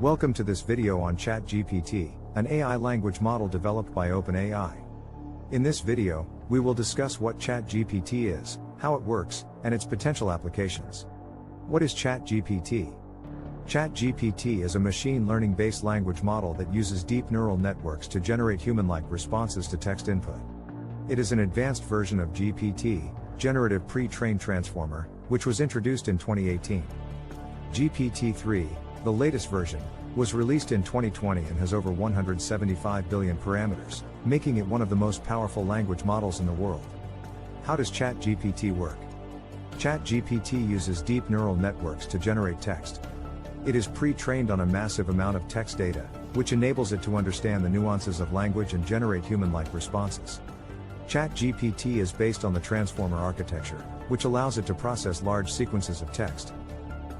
Welcome to this video on ChatGPT, an AI language model developed by OpenAI. In this video, we will discuss what ChatGPT is, how it works, and its potential applications. What is ChatGPT? ChatGPT is a machine learning-based language model that uses deep neural networks to generate human-like responses to text input. It is an advanced version of GPT, Generative Pre-trained Transformer, which was introduced in 2018. GPT-3, the latest version, was released in 2020 and has over 175 billion parameters, making it one of the most powerful language models in the world. How does ChatGPT work? ChatGPT uses deep neural networks to generate text. It is pre-trained on a massive amount of text data, which enables it to understand the nuances of language and generate human-like responses. ChatGPT is based on the transformer architecture, which allows it to process large sequences of text.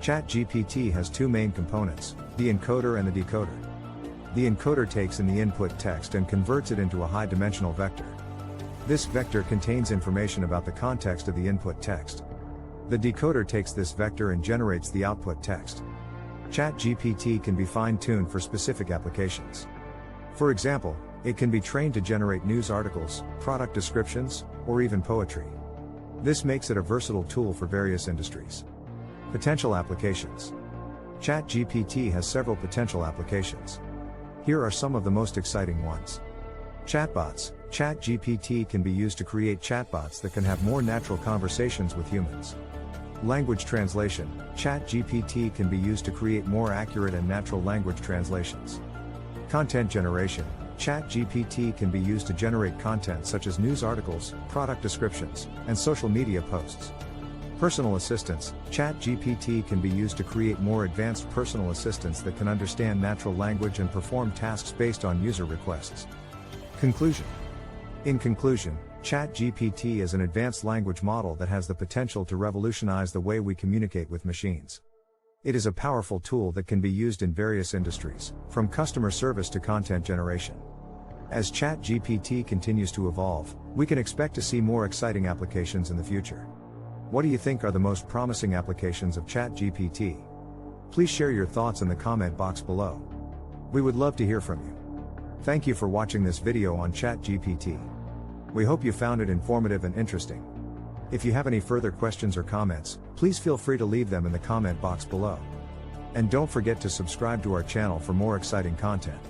ChatGPT has two main components, the encoder and the decoder. The encoder takes in the input text and converts it into a high-dimensional vector. This vector contains information about the context of the input text. The decoder takes this vector and generates the output text. ChatGPT can be fine-tuned for specific applications. For example, it can be trained to generate news articles, product descriptions, or even poetry. This makes it a versatile tool for various industries. Potential applications. ChatGPT has several potential applications. Here are some of the most exciting ones. Chatbots. ChatGPT can be used to create chatbots that can have more natural conversations with humans. Language translation. ChatGPT can be used to create more accurate and natural language translations. Content generation. ChatGPT can be used to generate content such as news articles, product descriptions, and social media posts. Personal assistance. ChatGPT can be used to create more advanced personal assistants that can understand natural language and perform tasks based on user requests. Conclusion. In conclusion, ChatGPT is an advanced language model that has the potential to revolutionize the way we communicate with machines. It is a powerful tool that can be used in various industries, from customer service to content generation. As ChatGPT continues to evolve, we can expect to see more exciting applications in the future. What do you think are the most promising applications of ChatGPT? Please share your thoughts in the comment box below. We would love to hear from you. Thank you for watching this video on ChatGPT. We hope you found it informative and interesting. If you have any further questions or comments, please feel free to leave them in the comment box below. And don't forget to subscribe to our channel for more exciting content.